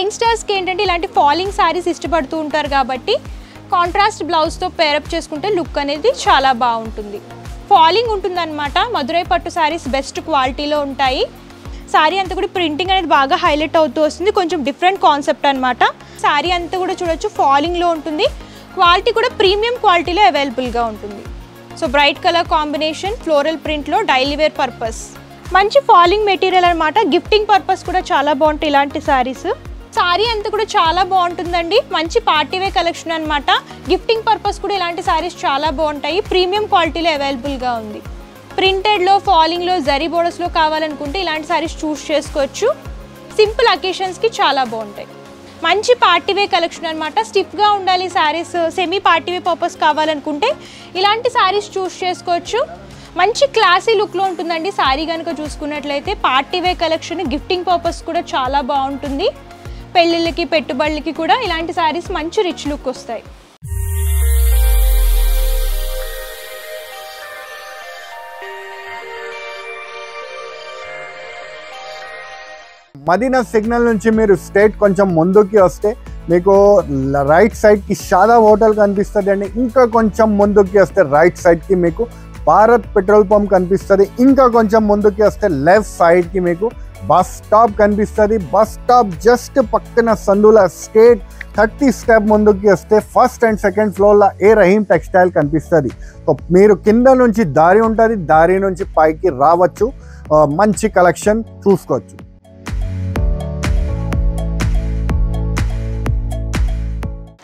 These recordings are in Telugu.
యంగ్స్టర్స్కి ఏంటంటే ఇలాంటి ఫాలింగ్ శారీస్ ఇష్టపడుతూ ఉంటారు కాబట్టి కాంట్రాస్ట్ బ్లౌజ్తో పేరప్ చేసుకుంటే లుక్ అనేది చాలా బాగుంటుంది. ఫాలింగ్ ఉంటుందన్నమాట. మధురై పట్టు శారీస్ బెస్ట్ క్వాలిటీలో ఉంటాయి. శారీ అంతా కూడా ప్రింటింగ్ అనేది బాగా హైలైట్ అవుతూ వస్తుంది. కొంచెం డిఫరెంట్ కాన్సెప్ట్ అనమాట. శారీ అంతా కూడా చూడొచ్చు ఫాలింగ్లో ఉంటుంది. క్వాలిటీ కూడా ప్రీమియం క్వాలిటీలో అవైలబుల్గా ఉంటుంది. So bright colour combination, floral ప్రింట్లో, డైలీ వేర్ పర్పస్, మంచి ఫాలింగ్ మెటీరియల్ అనమాట. గిఫ్టింగ్ పర్పస్ కూడా చాలా బాగుంటాయి ఇలాంటి శారీస్. శారీ అంతా కూడా చాలా బాగుంటుందండి. మంచి పార్టీవేర్ కలెక్షన్ అనమాట. గిఫ్టింగ్ పర్పస్ కూడా ఇలాంటి శారీస్ చాలా బాగుంటాయి. ప్రీమియం క్వాలిటీలో అవైలబుల్గా ఉంది. ప్రింటెడ్లో, ఫాలింగ్లో, జరీ బోర్డర్స్లో కావాలనుకుంటే ఇలాంటి శారీస్ చూస్ చేసుకోవచ్చు. సింపుల్ అకేషన్స్కి చాలా బాగుంటాయి. మంచి పార్టీవేర్ కలెక్షన్ అనమాట. స్టిఫ్గా ఉండాలి శారీస్, సెమీ పార్టీవేర్ పర్పస్ కావాలనుకుంటే ఇలాంటి శారీస్ చూస్ చేసుకోవచ్చు. మంచి క్లాసీ లుక్లో ఉంటుందండి శారీ కనుక చూసుకున్నట్లయితే. పార్టీవేర్ కలెక్షన్, గిఫ్టింగ్ పర్పస్ కూడా చాలా బాగుంటుంది. పెళ్ళిళ్ళకి, పెట్టుబడులకి కూడా ఇలాంటి శారీస్ మంచి రిచ్ లుక్ వస్తాయి. మదీనా సిగ్నల్ నుంచి మీరు స్ట్రైట్ కొంచెం ముందుకి వస్తే మీకు రైట్ సైడ్కి షాదాబ్ హోటల్ కనిపిస్తుంది అండి. ఇంకా కొంచెం ముందుకి వస్తే రైట్ సైడ్కి మీకు భారత్ పెట్రోల్ పంప్ కనిపిస్తుంది. ఇంకా కొంచెం ముందుకి వస్తే లెఫ్ట్ సైడ్కి మీకు బస్ స్టాప్ కనిపిస్తుంది. బస్ స్టాప్ జస్ట్ పక్కన సందుల స్ట్రేట్ 30 స్టెప్ ముందుకి వస్తే ఫస్ట్ అండ్ సెకండ్ ఫ్లోర్లో ఏ రహీం టెక్స్టైల్ కనిపిస్తుంది. సో మీరు కింద నుంచి దారి ఉంటుంది, దారి నుంచి పైకి రావచ్చు, మంచి కలెక్షన్ చూసుకోవచ్చు.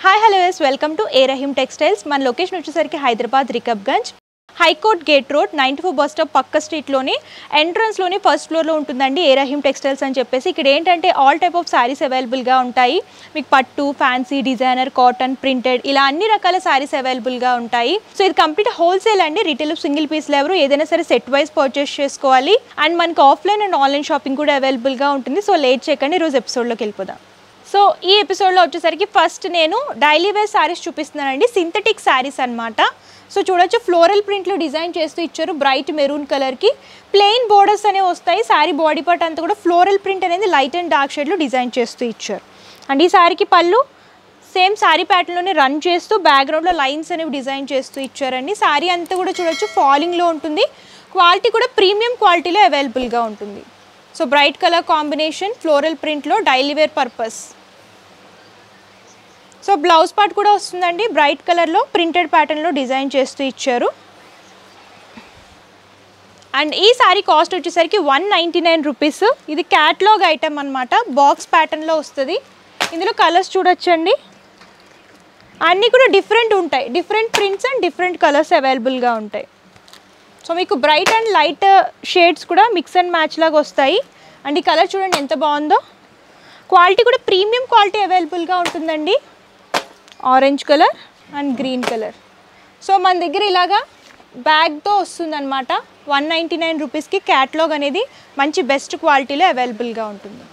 Hi hello yes, welcome to A Rahim textiles. మన లొకేషన్ వచ్చేసరికి హైదరాబాద్ రికబ్గంజ్, హైకోర్ట్ గేట్ రోడ్, 94 బస్ స్టాప్ పక్క స్ట్రీట్లోని ఎంట్రన్స్లోని ఫస్ట్ ఫ్లోర్లో ఉంటుందండి ఏ రహీం టెక్స్టైల్స్ అని చెప్పేసి. ఇక్కడ ఏంటంటే ఆల్ టైప్ ఆఫ్ శారీస్ అవైలబుల్గా ఉంటాయి. మీకు పట్టు, ఫ్యాన్సీ, డిజైనర్, కాటన్, ప్రింటెడ్ ఇలా అన్ని రకాల శారీస్ అవైలబుల్గా ఉంటాయి. సో ఇది కంప్లీట్ హోల్సేల్ అండి. రీటైల్ సింగిల్ పీస్లు ఎవరు ఏదైనా సరే సెట్ వైజ్ పర్చేస్ చేసుకోవాలి. అండ్ మనకి ఆఫ్లైన్ అండ్ ఆన్లైన్ షాపింగ్ కూడా అవైలబుల్గా ఉంటుంది. సో లేట్ చేయకండి, ఈరోజు ఎపిసోడ్లోకి వెళ్ళిపోదాం. సో ఈ ఎపిసోడ్లో వచ్చేసరికి ఫస్ట్ నేను డైలీ వేర్ శారీస్ చూపిస్తున్నానండి. సింథటిక్ శారీస్ అనమాట. సో చూడొచ్చు ఫ్లోరల్ ప్రింట్లో డిజైన్ చేస్తూ ఇచ్చారు. బ్రైట్ మెరూన్ కలర్కి ప్లెయిన్ బోర్డర్స్ అనేవి వస్తాయి. శారీ బాడీ పార్ట్ అంతా కూడా ఫ్లోరల్ ప్రింట్ అనేది లైట్ అండ్ డార్క్ షేడ్లో డిజైన్ చేస్తూ ఇచ్చారు. అండ్ ఈ శారీకి పళ్ళు సేమ్ శారీ ప్యాటర్న్లోనే రన్ చేస్తూ బ్యాక్గ్రౌండ్లో లైన్స్ అనేవి డిజైన్ చేస్తూ ఇచ్చారండి. శారీ అంతా కూడా చూడొచ్చు ఫాలింగ్లో ఉంటుంది. క్వాలిటీ కూడా ప్రీమియం క్వాలిటీలో అవైలబుల్గా ఉంటుంది. So bright colour combination, floral ప్రింట్లో, daily wear purpose. So blouse part కూడా వస్తుందండి. బ్రైట్ కలర్లో ప్రింటెడ్ ప్యాటర్న్లో డిజైన్ చేస్తూ ఇచ్చారు. అండ్ ఈ శారీ కాస్ట్ వచ్చేసరికి 199 రూపీస్. ఇది క్యాట్లాగ్ ఐటమ్ అనమాట. బాక్స్ ప్యాటర్న్లో వస్తుంది. ఇందులో కలర్స్ చూడొచ్చండి, అన్నీ కూడా డిఫరెంట్ ఉంటాయి. Different prints and different colours అవైలబుల్గా ఉంటాయి. సో మీకు బ్రైట్ అండ్ లైట్ షేడ్స్ కూడా మిక్స్ అండ్ మ్యాచ్ లాగా వస్తాయి. అండ్ ఈ కలర్ చూడండి ఎంత బాగుందో. క్వాలిటీ కూడా ప్రీమియం క్వాలిటీ అవైలబుల్గా ఉంటుందండి. Orange colour and green colour. So మన దగ్గర ఇలాగా బ్యాగ్తో వస్తుందన్నమాట. 199 రూపీస్కి క్యాట్లాగ్ అనేది మంచి బెస్ట్ క్వాలిటీలో అవైలబుల్గా ఉంటుంది.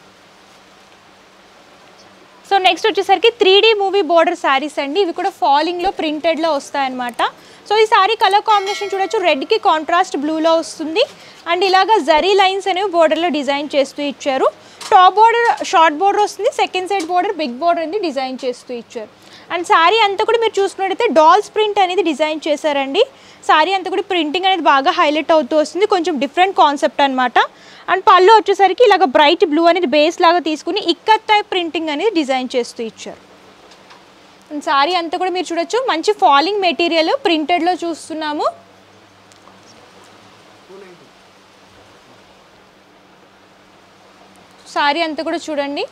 సో నెక్స్ట్ వచ్చేసరికి 3D మూవీ బోర్డర్ శారీస్ అండి. ఇవి కూడా ఫాలింగ్లో ప్రింటెడ్లో వస్తాయన్నమాట. సో ఈ శారీ కలర్ కాంబినేషన్ చూడొచ్చు. రెడ్కి కాంట్రాస్ట్ బ్లూలో వస్తుంది. అండ్ ఇలాగా జరీ లైన్స్ అనేవి బోర్డర్లో డిజైన్ చేస్తూ ఇచ్చారు. టాప్ బోర్డర్ షార్ట్ బోర్డర్ వస్తుంది, second side border big border అనేది డిజైన్ చేస్తూ ఇచ్చారు. అండ్ శారీ అంతా కూడా మీరు చూసుకున్నట్టయితే డాల్స్ ప్రింట్ అనేది డిజైన్ చేశారండి. శారీ అంతా కూడా ప్రింటింగ్ అనేది బాగా హైలైట్ అవుతూ వస్తుంది. కొంచెం డిఫరెంట్ కాన్సెప్ట్ అనమాట. అండ్ పళ్ళు వచ్చేసరికి ఇలాగ బ్రైట్ బ్లూ అనేది బేస్ లాగా తీసుకుని ఇక్కత్ టైప్ ప్రింటింగ్ అనేది డిజైన్ చేస్తూ ఇచ్చారు. అండ్ శారీ అంతా కూడా మీరు చూడొచ్చు మంచి ఫాలింగ్ మెటీరియల్ ప్రింటెడ్లో చూస్తున్నాము. శారీ అంతా కూడా చూడండి.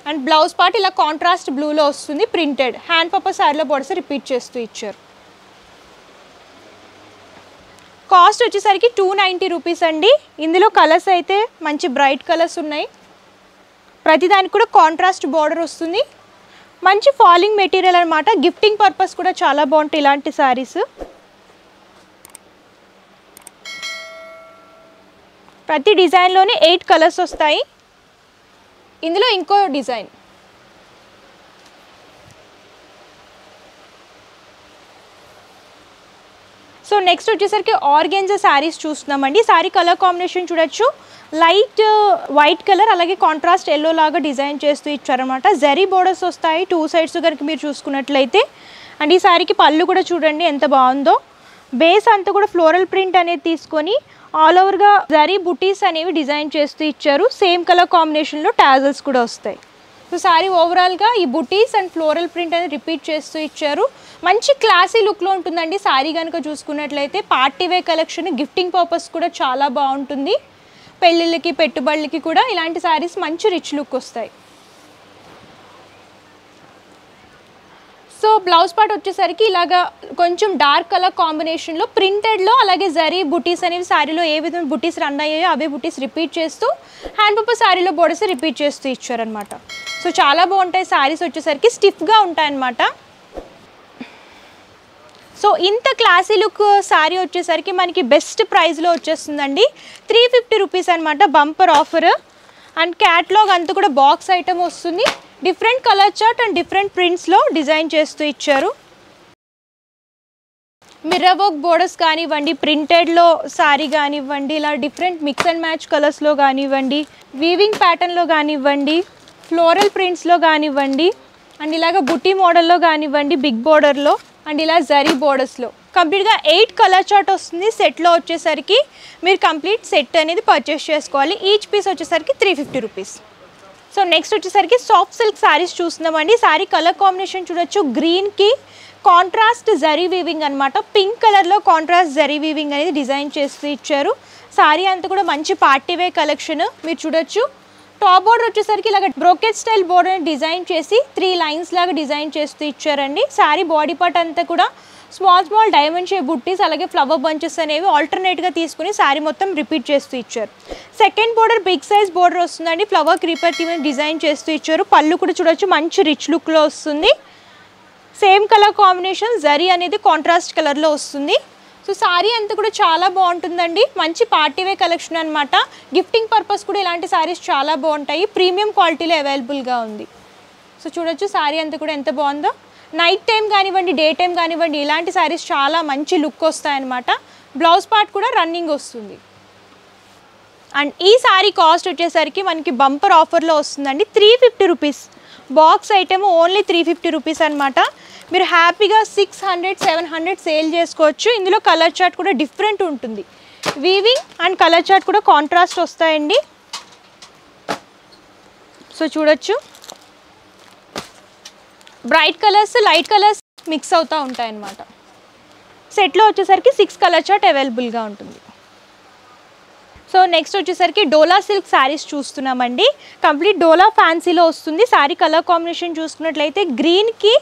అండ్ బ్లౌజ్ పార్ట్ ఇలా కాంట్రాస్ట్ బ్లూలో వస్తుంది. ప్రింటెడ్ హ్యాండ్ పర్పస్ శారీలో బోర్డర్స్ రిపీట్ చేస్తూ ఇచ్చారు. కాస్ట్ వచ్చేసరికి 290 రూపీస్ అండి. ఇందులో కలర్స్ అయితే మంచి బ్రైట్ కలర్స్ ఉన్నాయి. ప్రతిదానికి కూడా కాంట్రాస్ట్ బోర్డర్ వస్తుంది. మంచి ఫాలింగ్ మెటీరియల్ అనమాట. గిఫ్టింగ్ పర్పస్ కూడా చాలా బాగుంటాయి ఇలాంటి శారీస్. ప్రతి డిజైన్లోనే 8 కలర్స్ వస్తాయి. ఇందులో ఇంకో డిజైన్. సో సో నెక్స్ట్ వచ్చేసరికి ఆర్గెన్జా శారీస్ చూస్తున్నామండి. శారీ కలర్ కాంబినేషన్ చూడొచ్చు, లైట్ వైట్ కలర్ అలాగే కాంట్రాస్ట్ ఎల్లో లాగా డిజైన్ చేస్తూ ఇచ్చారనమాట. జరీ బోర్డర్స్ వస్తాయి 2 సైడ్స్ కనుక మీరు చూసుకున్నట్లయితే. అండ్ ఈ శారీకి పళ్ళు కూడా చూడండి ఎంత బాగుందో. బేస్ అంతా కూడా ఫ్లోరల్ ప్రింట్ అనేది తీసుకొని ఆల్ ఓవర్గా జరీ బుటీస్ అనేవి డిజైన్ చేస్తూ ఇచ్చారు. సేమ్ కలర్ కాంబినేషన్లో టాజల్స్ కూడా వస్తాయి. సో శారీ ఓవరాల్గా ఈ బుటీస్ అండ్ ఫ్లోరల్ ప్రింట్ అనేది రిపీట్ చేస్తూ ఇచ్చారు. మంచి క్లాసీ లుక్లో ఉంటుందండి శారీ కనుక చూసుకున్నట్లయితే. Party wear collection, gifting purpose కూడా చాలా బాగుంటుంది. పెళ్ళిళ్ళకి పెట్టుబడులకి కూడా ఇలాంటి శారీస్ మంచి రిచ్ లుక్ వస్తాయి. సో బ్లౌజ్ పార్ట్ వచ్చేసరికి ఇలాగా కొంచెం డార్క్ కలర్ కాంబినేషన్లో ప్రింటెడ్లో అలాగే జరీ బుటీస్ అనేవి శారీలో ఏ విధంగా బుటీస్ రన్ అయ్యాయో అవే బుటీస్ రిపీట్ చేస్తూ హ్యాండ్ పర్పస్ శారీలో బోర్డర్స్ రిపీట్ చేస్తూ ఇచ్చారనమాట. సో చాలా బాగుంటాయి శారీస్ వచ్చేసరికి, స్టిఫ్గా ఉంటాయన్నమాట. సో ఇంత క్లాసీ లుక్ శారీ వచ్చేసరికి మనకి బెస్ట్ ప్రైస్లో వచ్చేస్తుందండి. 350 రూపీస్ అనమాట బంపర్ ఆఫర్. అండ్ క్యాట్లాగ్ అంతా కూడా బాక్స్ ఐటమ్ వస్తుంది. Different colour chart and different ప్రింట్స్లో డిజైన్ చేస్తూ ఇచ్చారు. మిర్రర్ వర్క్ బోర్డర్స్ కానివ్వండి, ప్రింటెడ్లో శారీ కానివ్వండి, ఇలా డిఫరెంట్ మిక్స్ అండ్ మ్యాచ్ కలర్స్లో కానివ్వండి, వీవింగ్ ప్యాటర్న్లో కానివ్వండి, ఫ్లోరల్ ప్రింట్స్లో కానివ్వండి, అండ్ ఇలాగ బుటీ మోడల్లో కానివ్వండి, బిగ్ బోర్డర్లో, అండ్ ఇలా జరీ బోర్డర్స్లో కంప్లీట్గా 8 కలర్ చార్ట్ వస్తుంది. సెట్లో వచ్చేసరికి మీరు కంప్లీట్ సెట్ అనేది పర్చేస్ చేసుకోవాలి. ఈచ్ పీస్ వచ్చేసరికి 350 రూపీస్. సో నెక్స్ట్ వచ్చేసరికి సాఫ్ట్ సిల్క్ శారీస్ చూస్తున్నామండి. శారీ కలర్ కాంబినేషన్ చూడొచ్చు, గ్రీన్కి కాంట్రాస్ట్ జరీ వీవింగ్ అనమాట. పింక్ కలర్లో కాంట్రాస్ట్ జరీ వీవింగ్ అనేది డిజైన్ చేస్తూ ఇచ్చారు. శారీ అంతా కూడా మంచి పార్టీ వేర్ కలెక్షన్ మీరు చూడొచ్చు. టాప్ బోర్డర్ వచ్చేసరికి ఇలాగ బ్రోకెట్ స్టైల్ బోర్డర్ డిజైన్ చేసి 3 లైన్స్ లాగా డిజైన్ చేస్తూ ఇచ్చారండి. శారీ బాడీ పార్ట్ అంతా కూడా స్మాల్ డైమండ్ షేప్ బుట్టీస్ అలాగే ఫ్లవర్ బంచెస్ అనేవి ఆల్టర్నేట్గా తీసుకుని శారీ మొత్తం రిపీట్ చేస్తూ ఇచ్చారు. Second border big size border వస్తుందండి, ఫ్లవర్ క్రీపర్ టీమ్ డిజైన్ చేస్తూ ఇచ్చారు. పళ్ళు కూడా చూడొచ్చు మంచి రిచ్ లుక్లో వస్తుంది. సేమ్ కలర్ కాంబినేషన్ జరీ అనేది కాంట్రాస్ట్ కలర్లో వస్తుంది. సో శారీ అంతా కూడా చాలా బాగుంటుందండి, మంచి పార్టీ వేర్ కలెక్షన్ అనమాట. గిఫ్టింగ్ పర్పస్ కూడా ఇలాంటి శారీస్ చాలా బాగుంటాయి, ప్రీమియం క్వాలిటీలో అవైలబుల్గా ఉంది. సో చూడొచ్చు శారీ అంతా కూడా ఎంత బాగుందో. నైట్ టైం కానివ్వండి, డే టైం కానివ్వండి, ఇలాంటి శారీస్ చాలా మంచి లుక్ వస్తాయన్నమాట. బ్లౌజ్ పార్ట్ కూడా రన్నింగ్ వస్తుంది. అండ్ ఈ శారీ కాస్ట్ వచ్చేసరికి మనకి బంపర్ ఆఫర్లో వస్తుందండి. 350 rupees box item only 350 rupees అనమాట. మీరు హ్యాపీగా 600-700 సేల్ చేసుకోవచ్చు. ఇందులో కలర్ చార్ట్ కూడా డిఫరెంట్ ఉంటుంది. వీవింగ్ అండ్ కలర్ చార్ట్ కూడా కాంట్రాస్ట్ వస్తాయండి. సో చూడొచ్చు bright colours light colours mix అవుతూ ఉంటాయన్నమాట. సెట్లో వచ్చేసరికి 6 కలర్ చార్ట్ అవైలబుల్గా ఉంటుంది. సో నెక్స్ట్ వచ్చేసరికి డోలా సిల్క్ శారీస్ చూస్తున్నామండి. కంప్లీట్ డోలా ఫ్యాన్సీలో వస్తుంది. శారీ కలర్ కాంబినేషన్ చూసుకున్నట్లయితే గ్రీన్కి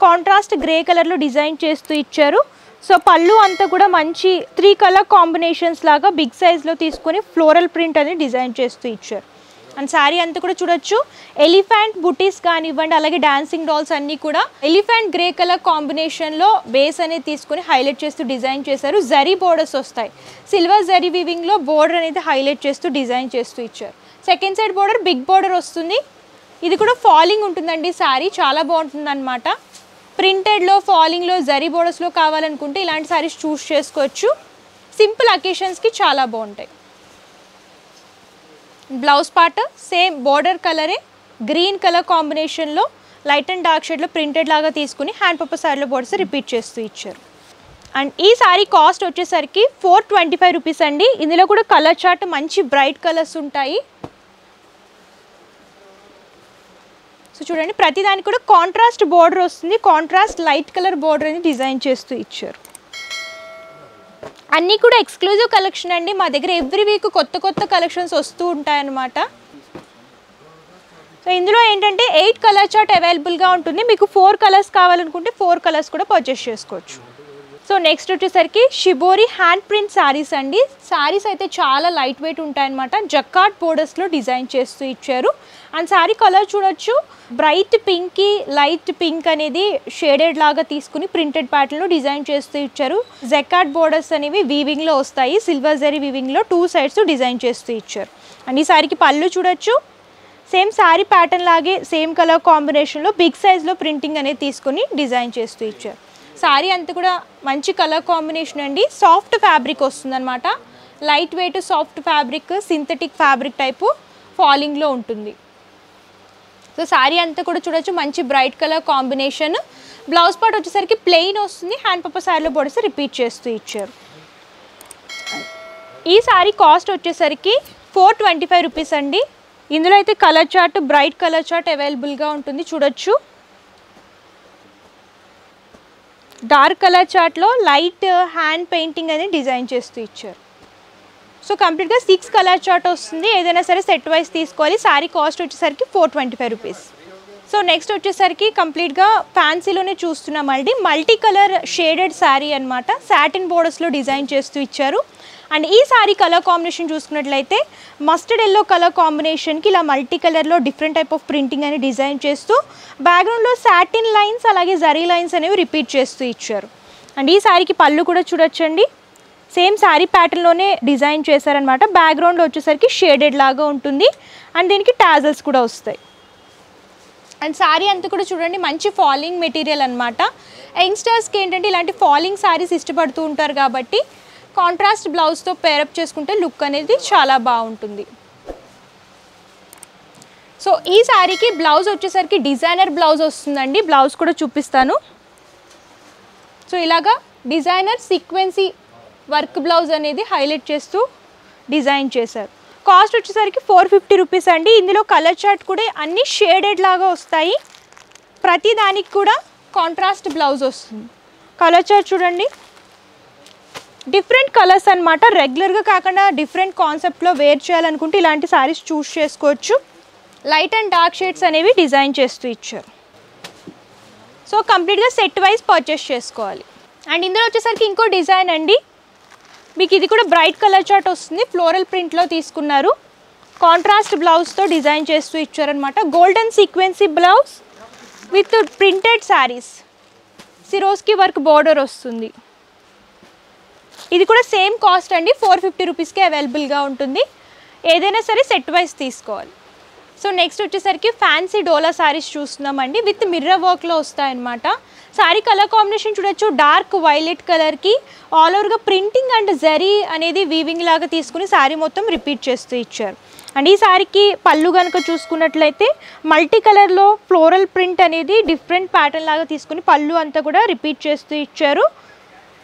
కాంట్రాస్ట్ గ్రే కలర్లో డిజైన్ చేస్తూ ఇచ్చారు. సో పళ్ళు అంతా కూడా మంచి 3 కలర్ కాంబినేషన్స్ లాగా బిగ్ సైజ్లో తీసుకొని ఫ్లోరల్ ప్రింట్ అనేది డిజైన్ చేస్తూ ఇచ్చారు. అండ్ శారీ అంతా కూడా చూడొచ్చు ఎలిఫెంట్ బుటీస్ కానివ్వండి అలాగే డాన్సింగ్ డాల్స్ అన్నీ కూడా ఎలిఫెంట్ గ్రే కలర్ కాంబినేషన్లో బేస్ అనేది తీసుకొని హైలైట్ చేస్తూ డిజైన్ చేశారు. జరీ బోర్డర్స్ వస్తాయి, సిల్వర్ జరీ వీవింగ్లో బోర్డర్ అనేది హైలైట్ చేస్తూ డిజైన్ చేస్తూ ఇచ్చారు. Second side border big border వస్తుంది. ఇది కూడా ఫాలింగ్ ఉంటుందండి. శారీ చాలా బాగుంటుంది అనమాట. ప్రింటెడ్లో ఫాలింగ్లో జరీ బోర్డర్స్లో కావాలనుకుంటే ఇలాంటి శారీస్ చూస్ చేసుకోవచ్చు. సింపుల్ అకేషన్స్కి చాలా బాగుంటాయి. బ్లౌజ్ పార్ట్ సేమ్ బోర్డర్ కలరే గ్రీన్ కలర్ కాంబినేషన్లో లైట్ అండ్ డార్క్ షేడ్లో ప్రింటెడ్ లాగా తీసుకుని హ్యాండ్ పర్పస్ శారీలో బోర్డర్స్ రిపీట్ చేస్తూ ఇచ్చారు. అండ్ ఈ శారీ కాస్ట్ వచ్చేసరికి 425 రూపీస్ అండి. ఇందులో కూడా కలర్ చార్ట్ మంచి బ్రైట్ కలర్స్ ఉంటాయి. సో చూడండి ప్రతిదానికి కూడా కాంట్రాస్ట్ బోర్డర్ వస్తుంది. కాంట్రాస్ట్ లైట్ కలర్ బోర్డర్ అనేది డిజైన్ చేస్తూ ఇచ్చారు. అన్నీ కూడా ఎక్స్క్లూజివ్ కలెక్షన్ అండి. మా దగ్గర ఎవ్రీ వీక్ కొత్త కలెక్షన్స్ వస్తూ ఉంటాయన్నమాట. సో ఇందులో ఏంటంటే 8 కలర్ చార్ట్ అవైలబుల్గా ఉంటుంది. మీకు 4 కలర్స్ కావాలనుకుంటే 4 కలర్స్ కూడా పర్చేస్ చేసుకోవచ్చు. సో నెక్స్ట్ వచ్చేసరికి షిబోరి హ్యాండ్ ప్రింట్ శారీస్ అండి. శారీస్ అయితే చాలా లైట్ వెయిట్ ఉంటాయన్నమాట. జకార్డ్ బోర్డర్స్లో డిజైన్ చేస్తూ ఇచ్చారు. అండ్ శారీ కలర్ చూడొచ్చు బ్రైట్ పింక్కి లైట్ పింక్ అనేది షేడెడ్ లాగా తీసుకుని ప్రింటెడ్ ప్యాటర్న్లో డిజైన్ చేస్తూ ఇచ్చారు. జకార్డ్ బోర్డర్స్ అనేవి వీవింగ్లో వస్తాయి. సిల్వర్ జరీ వీవింగ్లో 2 సైడ్స్ డిజైన్ చేస్తూ ఇచ్చారు. అండ్ ఈ శారీకి పళ్ళు చూడొచ్చు సేమ్ శారీ ప్యాటర్న్ లాగే సేమ్ కలర్ కాంబినేషన్లో బిగ్ సైజ్లో ప్రింటింగ్ అనేది తీసుకుని డిజైన్ చేస్తూ ఇచ్చారు. సారీ అంతా కూడా మంచి కలర్ కాంబినేషన్ అండి. సాఫ్ట్ ఫ్యాబ్రిక్ వస్తుందన్నమాట. Light weight soft fabric, synthetic fabric type ఫాలింగ్లో ఉంటుంది. సో సారీ అంతా కూడా చూడొచ్చు మంచి bright colour combination. Blouse part వచ్చేసరికి ప్లెయిన్ వస్తుంది. హ్యాండ్ పర్పస్ శారీలో బోర్డర్స్ రిపీట్ చేస్తూ ఇచ్చారు. ఈ సారీ కాస్ట్ వచ్చేసరికి 425 రూపీస్ అండి. ఇందులో అయితే colour chart, bright colour chart అవైలబుల్గా ఉంటుంది. చూడొచ్చు డార్క్ కలర్ చార్ట్లో లైట్ హ్యాండ్ పెయింటింగ్ అనేది డిజైన్ చేస్తూ ఇచ్చారు. సో కంప్లీట్గా 6 కలర్ చార్ట్ వస్తుంది. ఏదైనా సరే సెట్ వైజ్ తీసుకోవాలి. సారీ కాస్ట్ వచ్చేసరికి 425 రూపీస్. సో నెక్స్ట్ వచ్చేసరికి కంప్లీట్గా ఫ్యాన్సీలోనే చూస్తున్నామండి. మల్టీ కలర్ షేడెడ్ శారీ అనమాట. సాటిన్ బోర్డర్స్లో డిజైన్ చేస్తూ ఇచ్చారు. అండ్ ఈ సారీ కలర్ కాంబినేషన్ చూసుకున్నట్లయితే మస్టర్డ్ ఎల్లో కలర్ కాంబినేషన్కి ఇలా మల్టీ కలర్లో డిఫరెంట్ టైప్ ఆఫ్ ప్రింటింగ్ అని డిజైన్ చేస్తూ బ్యాక్గ్రౌండ్లో సాటిన్ లైన్స్ అలాగే జరీ లైన్స్ అనేవి రిపీట్ చేస్తూ ఇచ్చారు. అండ్ ఈ సారీకి పళ్ళు కూడా చూడొచ్చండి. సేమ్ శారీ ప్యాటర్న్లోనే డిజైన్ చేశారనమాట. బ్యాక్గ్రౌండ్లో వచ్చేసరికి షేడెడ్ లాగా ఉంటుంది. అండ్ దీనికి టాజల్స్ కూడా వస్తాయి. అండ్ శారీ అంతా కూడా చూడండి మంచి ఫాలింగ్ మెటీరియల్ అనమాట. యంగ్స్టర్స్కి ఏంటంటే ఇలాంటి ఫాలింగ్ శారీస్ ఇష్టపడుతూ ఉంటారు కాబట్టి కాంట్రాస్ట్ బ్లౌజ్తో పేరప్ చేసుకుంటే లుక్ అనేది చాలా బాగుంటుంది. సో ఈ శారీకి బ్లౌజ్ వచ్చేసరికి డిజైనర్ బ్లౌజ్ వస్తుందండి. బ్లౌజ్ కూడా చూపిస్తాను. సో ఇలాగా డిజైనర్ సీక్వెన్సీ వర్క్ బ్లౌజ్ అనేది హైలైట్ చేస్తూ డిజైన్ చేశారు. కాస్ట్ వచ్చేసరికి 450 రూపీస్ అండి. ఇందులో కలర్ చార్ట్ కూడా అన్ని షేడెడ్ లాగా వస్తాయి. ప్రతి దానికి కూడా కాంట్రాస్ట్ బ్లౌజ్ వస్తుంది. కలర్ చార్ట్ చూడండి డిఫరెంట్ కలర్స్ అనమాట. రెగ్యులర్గా కాకుండా డిఫరెంట్ కాన్సెప్ట్లో వేర్ చేయాలనుకుంటే ఇలాంటి శారీస్ చూస్ చేసుకోవచ్చు. లైట్ అండ్ డార్క్ షేడ్స్ అనేవి డిజైన్ చేస్తూ ఇచ్చారు. సో కంప్లీట్గా సెట్ వైజ్ పర్చేస్ చేసుకోవాలి. అండ్ ఇందులో వచ్చేసరికి ఇంకో డిజైన్ అండి. మీకు ఇది కూడా బ్రైట్ కలర్ చార్ట్ వస్తుంది. ఫ్లోరల్ ప్రింట్లో తీసుకున్నారు. కాంట్రాస్ట్ బ్లౌజ్తో డిజైన్ చేస్తూ ఇచ్చారనమాట. Golden sequence blouse with printed saris, Swarovski work border వస్తుంది. ఇది కూడా సేమ్ కాస్ట్ అండి. 450 రూపీస్కే అవైలబుల్గా ఉంటుంది. ఏదైనా సరే సెట్ వైజ్ తీసుకోవాలి. సో నెక్స్ట్ వచ్చేసరికి ఫ్యాన్సీ డోలా శారీస్ చూస్తున్నామండి. విత్ మిర్రర్ వర్క్లో వస్తాయన్నమాట. శారీ కలర్ కాంబినేషన్ చూడొచ్చు. డార్క్ వైలెట్ కలర్కి ఆల్ ఓవర్గా ప్రింటింగ్ అండ్ జరీ అనేది వీవింగ్ లాగా తీసుకుని శారీ మొత్తం రిపీట్ చేస్తూ ఇచ్చారు. అండ్ ఈ శారీకి పళ్ళు కనుక చూసుకున్నట్లయితే మల్టీ కలర్లో ఫ్లోరల్ ప్రింట్ అనేది డిఫరెంట్ ప్యాటర్న్ లాగా తీసుకుని పళ్ళు అంతా కూడా రిపీట్ చేస్తూ ఇచ్చారు.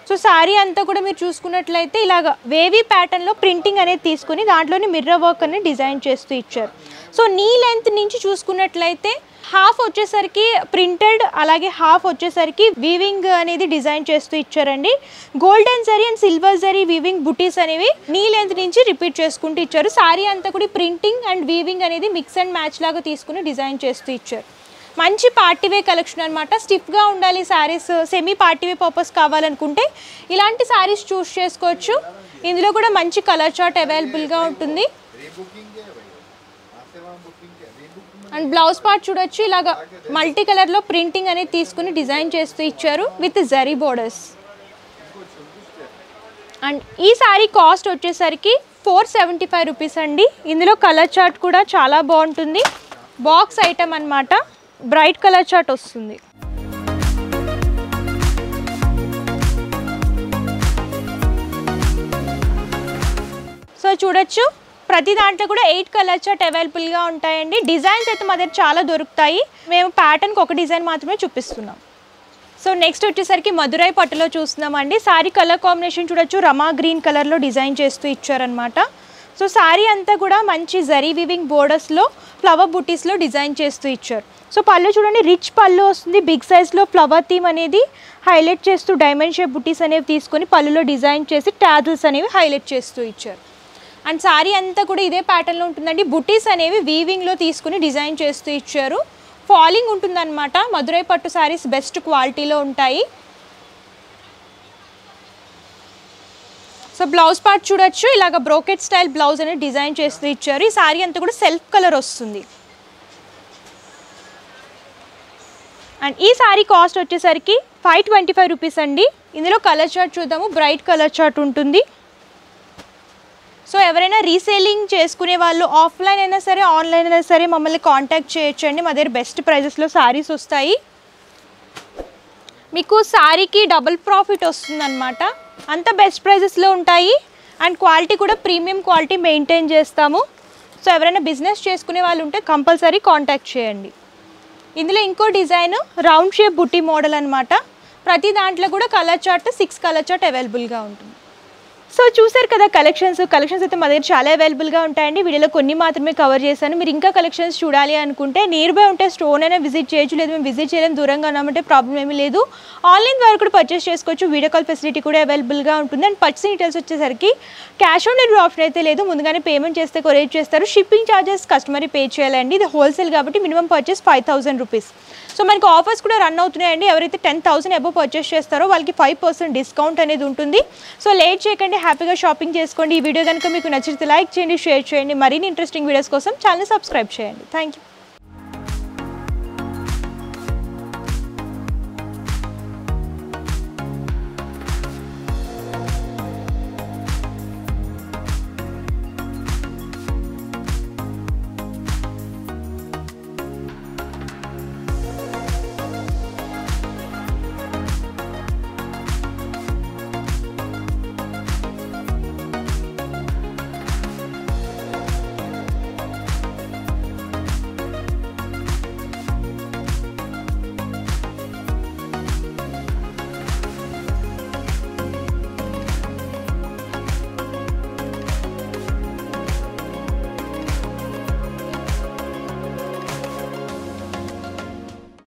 సో శారీ అంతా కూడా మీరు చూసుకున్నట్లయితే ఇలాగ వేవీ ప్యాటర్న్లో ప్రింటింగ్ అనేది తీసుకుని దాంట్లోని మిర్రర్ వర్క్ అనేది డిజైన్ చేస్తూ ఇచ్చారు. సో నీ లెంత్ నుంచి చూసుకున్నట్లయితే హాఫ్ వచ్చేసరికి ప్రింటెడ్ అలాగే హాఫ్ వచ్చేసరికి వీవింగ్ అనేది డిజైన్ చేస్తూ ఇచ్చారండి. Golden zari and silver zari weaving బుటీస్ అనేవి నీ లెంత్ నుంచి రిపీట్ చేసుకుంటూ ఇచ్చారు. శారీ అంతా కూడా ప్రింటింగ్ అండ్ వీవింగ్ అనేది మిక్స్ అండ్ మ్యాచ్ లాగా తీసుకుని డిజైన్ చేస్తూ ఇచ్చారు. మంచి పార్టీవే కలెక్షన్ అనమాట. స్టిఫ్గా ఉండాలి శారీస్, సెమీ పార్టీవే పర్పస్ కావాలనుకుంటే ఇలాంటి శారీస్ చూస్ చేసుకోవచ్చు. ఇందులో కూడా మంచి కలర్ చార్ట్ అవైలబుల్గా ఉంటుంది. అండ్ బ్లౌజ్ పార్ట్ చూడొచ్చు. ఇలాగా మల్టీ కలర్లో ప్రింటింగ్ అనేది తీసుకుని డిజైన్ చేస్తూ ఇచ్చారు విత్ జరీ బోర్డర్స్. అండ్ ఈ శారీ కాస్ట్ వచ్చేసరికి 475 రూపీస్ అండి. ఇందులో కలర్ చార్ట్ కూడా చాలా బాగుంటుంది. బాక్స్ ఐటమ్ అనమాట. బ్రైట్ కలర్ చార్ట్ వస్తుంది. సో చూడొచ్చు ప్రతి దాంట్లో కూడా 8 కలర్ చార్ట్ అవైలబుల్గా ఉంటాయండి. డిజైన్స్ అయితే మా దగ్గర చాలా దొరుకుతాయి. మేము ప్యాటర్న్కి ఒక డిజైన్ మాత్రమే చూపిస్తున్నాం. సో నెక్స్ట్ వచ్చేసరికి మధురై పట్టులో చూస్తున్నామండి. శారీ కలర్ కాంబినేషన్ చూడొచ్చు. రమా గ్రీన్ కలర్లో డిజైన్ చేస్తూ ఇచ్చారనమాట. సో శారీ అంతా కూడా మంచి జరీ వీవింగ్ బోర్డర్స్లో ఫ్లవర్ బుటీస్లో డిజైన్ చేస్తూ ఇచ్చారు. సో పళ్ళు చూడండి రిచ్ పళ్ళు వస్తుంది. బిగ్ సైజ్లో ఫ్లవర్ థీమ్ అనేది హైలైట్ చేస్తూ డైమండ్ షేప్ బుటీస్ అనేవి తీసుకొని పళ్ళులో డిజైన్ చేసి టాజిల్స్ అనేవి హైలైట్ చేస్తూ ఇచ్చారు. అండ్ శారీ అంతా కూడా ఇదే ప్యాటర్న్లో ఉంటుందండి. బుటీస్ అనేవి వీవింగ్లో తీసుకుని డిజైన్ చేస్తూ ఇచ్చారు. ఫాలింగ్ ఉంటుందన్నమాట. మధురై పట్టు శారీస్ బెస్ట్ క్వాలిటీలో ఉంటాయి. సో బ్లౌజ్ పార్ట్ చూడొచ్చు. ఇలాగ బ్రోకెట్ స్టైల్ బ్లౌజ్ అనేది డిజైన్ చేస్తూ ఇచ్చారు. ఈ శారీ అంతా కూడా సెల్ఫ్ కలర్ వస్తుంది. అండ్ ఈ శారీ కాస్ట్ వచ్చేసరికి 525 రూపీస్ అండి. ఇందులో కలర్ చార్ట్ చూద్దాము. బ్రైట్ కలర్ చార్ట్ ఉంటుంది. సో ఎవరైనా రీసేలింగ్ చేసుకునే వాళ్ళు ఆఫ్లైన్ అయినా సరే ఆన్లైన్ అయినా సరే మమ్మల్ని కాంటాక్ట్ చేయొచ్చండి. మా దగ్గర బెస్ట్ ప్రైజెస్లో శారీస్ వస్తాయి. మీకు శారీకి డబుల్ ప్రాఫిట్ వస్తుందన్నమాట. అంత బెస్ట్ ప్రైజెస్లో ఉంటాయి అండ్ క్వాలిటీ కూడా ప్రీమియం క్వాలిటీ మెయింటైన్ చేస్తాము. సో ఎవరైనా బిజినెస్ చేసుకునే వాళ్ళు ఉంటే కంపల్సరీ కాంటాక్ట్ చేయండి. ఇందులో ఇంకో డిజైన్ రౌండ్ షేప్ బుట్టి మోడల్ అనమాట. ప్రతి దాంట్లో కూడా కలర్ చార్ట్ 6 కలర్ చార్ట్ అవైలబుల్గా ఉంటుంది. సో చూసారు కదా కలెక్షన్స్ అయితే మా దగ్గర చాలా అవైలబుల్గా ఉంటాయండి. వీడియోలో కొన్ని మాత్రమే కవర్ చేశాను. మీరు ఇంకా కలెక్షన్స్ చూడాలి అనుకుంటే నియర్ బై ఉంటే స్టోర్ అయినా విజిట్ చేయొచ్చు, లేదు మేము విజిట్ చేయలేం దూరంగా ఉన్నామంటే ప్రాబ్లం ఏమీ లేదు. ఆన్లైన్ ద్వారా కూడా పర్చేస్ చేసుకోవచ్చు. వీడియో కాల్ ఫెసిలిటీ కూడా అవైలబుల్గా ఉంటుంది. అండ్ పర్చేసింగ్ డీటెయిల్స్ వచ్చేసరికి క్యాష్ ఆన్ డెలివరీ ఆప్షన్ అయితే లేదు. ముందుగానే పేమెంట్ చేస్తే కొరియర్ చేస్తారు. షిప్పింగ్ ఛార్జెస్ కస్టమర్ పే చేయాలండి. ఇది హోల్సేల్ కాబట్టి మినిమం పర్చేస్ 5000 రూపీస్. సో మనకు ఆఫర్స్ కూడా రన్ అవుతున్నాయండి. ఎవరైతే 10,000 అబోవ్ పర్చేస్ చేస్తారో వాళ్ళకి 5% డిస్కౌంట్ అనేది ఉంటుంది. సో లేట్ చేయకండి, హ్యాపీగా షాపింగ్ చేసుకోండి. ఈ వీడియో కనుక మీకు నచ్చితే లైక్ చేయండి, షేర్ చేయండి. మరిన్ని ఇంట్రెస్టింగ్ వీడియోస్ కోసం ఛానల్ సబ్స్క్రైబ్ చేయండి. Thank you.